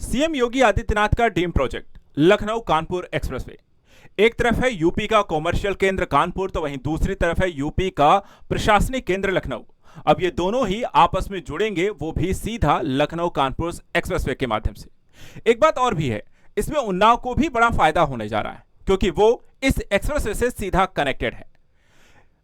CM Yogi Adityanath का dream project Lucknow Kanpur expressway. एक तरफ है यूपी का कॉमर्शियल केंद्र कानपुर, तो वहीं दूसरी तरफ है यूपी का प्रशासनिक केंद्र लखनऊ। अब ये दोनों ही आपस में जुड़ेंगे, वो भी सीधा लखनऊ कानपुर एक्सप्रेसवे के माध्यम से। एक बात और भी है, इसमें उन्नाव को भी बड़ा फायदा होने जा रहा है, क्योंकि वो इस एक्सप्रेसवे से सीधा कनेक्टेड है।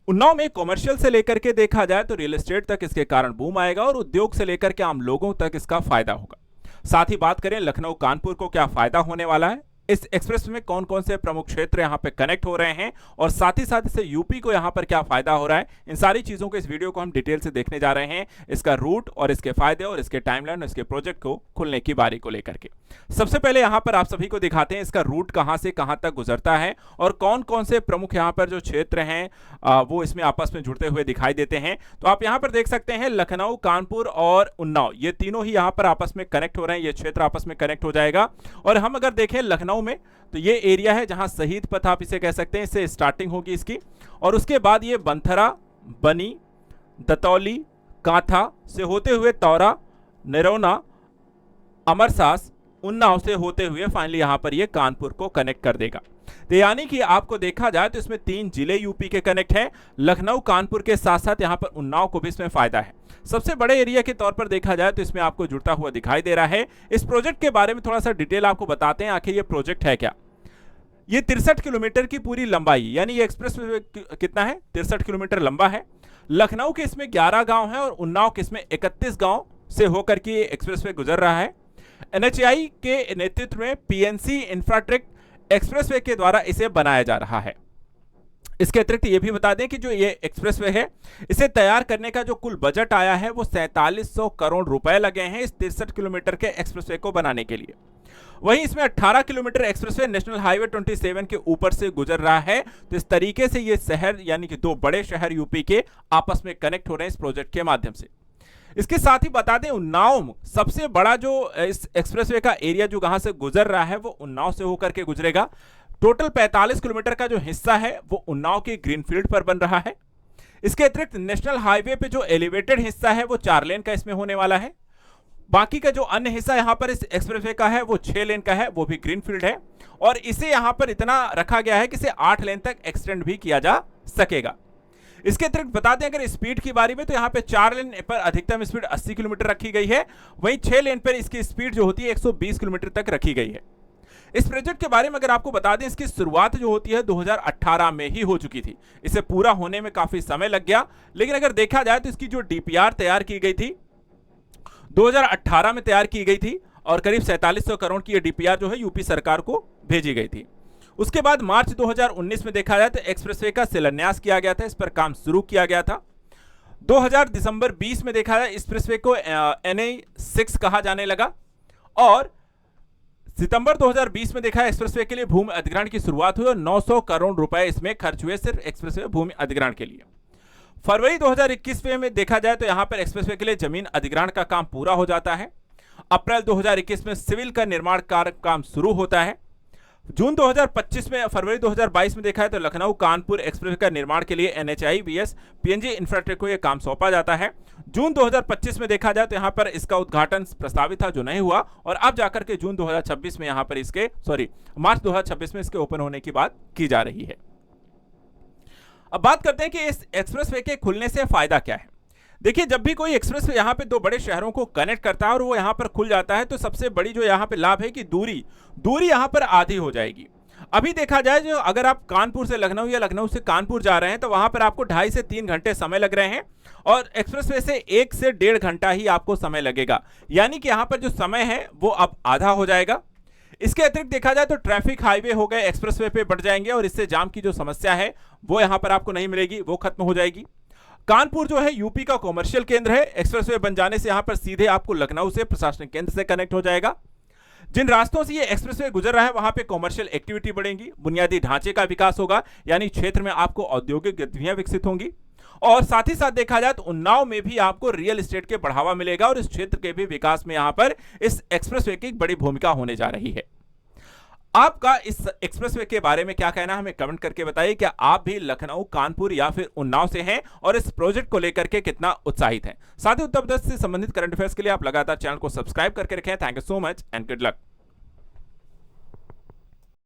उन्नाव में कॉमर्शियल से लेकर के देखा जाए तो रियल एस्टेट तक इसके कारण बूम आएगा और उद्योग से लेकर के आम लोगों तक इसका फायदा होगा। साथ ही बात करें लखनऊ कानपुर को क्या फायदा होने वाला है, इस एक्सप्रेस में कौन कौन से प्रमुख क्षेत्र यहां पे कनेक्ट हो रहे हैं और साथ ही साथ इससे यूपी को यहां पर क्या फायदा हो रहा है, इन सारी चीजों को इस वीडियो को हम डिटेल से देखने जा रहे हैं। इसका रूट और इसके फायदे और इसके टाइमलाइन और इसके प्रोजेक्ट को खुलने की बारी को लेकर के सबसे पहले यहां पर आप सभी को दिखाते हैं इसका रूट कहां से कहां तक गुजरता है और कौन कौन से प्रमुख यहां पर जो क्षेत्र हैं वो इसमें आपस में जुड़ते हुए दिखाई देते हैं। तो आप यहां पर देख सकते हैं लखनऊ, कानपुर और उन्नाव, ये तीनों ही यहां पर आपस में कनेक्ट हो रहे हैं। ये क्षेत्र आपस में कनेक्ट हो जाएगा। और हम अगर देखें लखनऊ में, तो ये एरिया है जहां शहीद पथ आप इसे कह सकते हैं, इससे स्टार्टिंग होगी इसकी, और उसके बाद ये बंथरा, बनी, दतौली, कांथा से होते हुए तौरा, निरौना, अमरसास, उन्नाव से होते हुए फाइनली यहां पर ये कानपुर को कनेक्ट कर देगा। तो यानी कि आपको देखा जाए तो इसमें 3 जिले यूपी के कनेक्ट हैं। लखनऊ कानपुर के साथ साथ यहां पर उन्नाव को भी इसमें फायदा है। सबसे बड़े एरिया के तौर पर देखा जाए तो इसमें आपको जुड़ता हुआ दिखाई दे रहा है। इस प्रोजेक्ट के बारे में थोड़ा सा डिटेल आपको बताते हैं, आखिर ये प्रोजेक्ट है क्या। ये 63 किलोमीटर की पूरी लंबाई, यानी ये एक्सप्रेस कितना है, 63 किलोमीटर लंबा है। लखनऊ के इसमें 11 गांव है और उन्नाव के इसमें 31 गांव से होकर के एक्सप्रेसवे गुजर रहा है। एनएचएआई के नेतृत्व में पीएनसी इंफ्राटेक एक्सप्रेसवे के द्वारा इसे बनाया जा रहा है। इसके अतिरिक्त ये भी बता दें कि जो ये एक्सप्रेसवे है, इसे तैयार करने का जो कुल बजट आया है वो 4700 करोड़ रुपए लगे हैं इस 63 किलोमीटर के एक्सप्रेसवे को बनाने के लिए। वहीं इसमें 18 किलोमीटर एक्सप्रेसवे नेशनल हाईवे 27 के ऊपर से गुजर रहा है। तो इस तरीके से ये शहर, यानी कि 2 बड़े शहर यूपी के आपस में कनेक्ट हो रहे हैं इस प्रोजेक्ट के माध्यम से। इसके साथ ही बता दें, उन्नाव सबसे बड़ा जो इस एक्सप्रेसवे का एरिया जो कहां से गुजर रहा है वो उन्नाव से होकर के गुजरेगा। टोटल 45 किलोमीटर का जो हिस्सा है वो उन्नाव के ग्रीनफील्ड पर बन रहा है। इसके अतिरिक्त नेशनल हाईवे पे जो एलिवेटेड हिस्सा है वो 4 लेन का इसमें होने वाला है। बाकी का जो अन्य हिस्सा यहां पर इस एक्सप्रेसवे का है वो 6 लेन का है, वो भी ग्रीनफील्ड है। और इसे यहां पर इतना रखा गया है कि इसे 8 लेन तक एक्सटेंड भी किया जा सकेगा। इसके अतिरिक्त बता दें अगर स्पीड की बारी में, तो यहां पे 4 लेन पर अधिकतम स्पीड 80 किलोमीटर रखी गई है, वहीं 6 लेन पर इसकी स्पीड जो होती है 120 किलोमीटर तक रखी गई है। इस प्रोजेक्ट के बारे में अगर आपको बता दें, इसकी शुरुआत जो होती है 2018 में ही हो चुकी थी। इसे पूरा होने में काफी समय लग गया, लेकिन अगर देखा जाए तो इसकी जो डीपीआर तैयार की गई थी 2018 में तैयार की गई थी और करीब 4700 करोड़ की यह डीपीआर जो है यूपी सरकार को भेजी गई थी। उसके बाद मार्च 2019 में देखा जाए तो एक्सप्रेसवे का शिलान्यास किया गया था, इस पर काम शुरू किया गया था। 2000 दिसंबर 20 में देखा जाए एक्सप्रेसवे को NH6 कहा जाने लगा और सितंबर 2020 में देखा एक्सप्रेसवे के लिए भूमि अधिग्रहण की शुरुआत हुई और 900 करोड़ रुपए इसमें खर्च हुए सिर्फ एक्सप्रेसवे भूमि अधिग्रहण के लिए। फरवरी 2021 में देखा जाए तो यहां पर एक्सप्रेसवे के लिए जमीन अधिग्रहण का काम पूरा हो जाता है। अप्रैल 2021 में सिविल का निर्माण कार्य काम शुरू होता है। जून 2025 में, फरवरी 2022 में देखा है तो लखनऊ कानपुर एक्सप्रेस का निर्माण के लिए NHI BS PNG इंफ्राटेक को यह काम सौंपा जाता है। जून 2025 में देखा जाए तो यहां पर इसका उद्घाटन प्रस्तावित था जो नहीं हुआ और अब जाकर के जून 2026 में यहां पर इसके मार्च 2026 में इसके ओपन होने की बात की जा रही है। अब बात करते हैं कि इस एक्सप्रेसवे के खुलने से फायदा क्या है। देखिए, जब भी कोई एक्सप्रेस यहाँ पे 2 बड़े शहरों को कनेक्ट करता है और वो यहाँ पर खुल जाता है, तो सबसे बड़ी जो यहाँ पे लाभ है कि दूरी यहाँ पर आधी हो जाएगी। अभी देखा जाए जो अगर आप कानपुर से लखनऊ या लखनऊ से कानपुर जा रहे हैं तो वहां पर आपको 2.5 से 3 घंटे समय लग रहे हैं और एक्सप्रेसवे से 1 से 1.5 घंटा ही आपको समय लगेगा, यानी कि यहाँ पर जो समय है वो अब आधा हो जाएगा। इसके अतिरिक्त देखा जाए तो ट्रैफिक हाईवे हो गए एक्सप्रेसवे पे बढ़ जाएंगे और इससे जाम की जो समस्या है वो यहाँ पर आपको नहीं मिलेगी, वो खत्म हो जाएगी। कानपुर जो है यूपी का कॉमर्शियल केंद्र है, एक्सप्रेसवे बन जाने से यहां पर सीधे आपको लखनऊ से प्रशासनिक केंद्र से कनेक्ट हो जाएगा। जिन रास्तों से ये एक्सप्रेसवे गुजर रहा है वहां पे कॉमर्शियल एक्टिविटी बढ़ेगी, बुनियादी ढांचे का विकास होगा, यानी क्षेत्र में आपको औद्योगिक गतिविधियां विकसित होंगी और साथ ही साथ देखा जाए तो उन्नाव में भी आपको रियल एस्टेट के बढ़ावा मिलेगा और इस क्षेत्र के भी विकास में यहां पर इस एक्सप्रेसवे की बड़ी भूमिका होने जा रही है। आपका इस एक्सप्रेसवे के बारे में क्या कहना है, हमें कमेंट करके बताइए। क्या आप भी लखनऊ, कानपुर या फिर उन्नाव से हैं और इस प्रोजेक्ट को लेकर के कितना उत्साहित हैं? साथ ही उत्तर प्रदेश से संबंधित करंट अफेयर्स के लिए आप लगातार चैनल को सब्सक्राइब करके रखें। Thank you so much and good luck.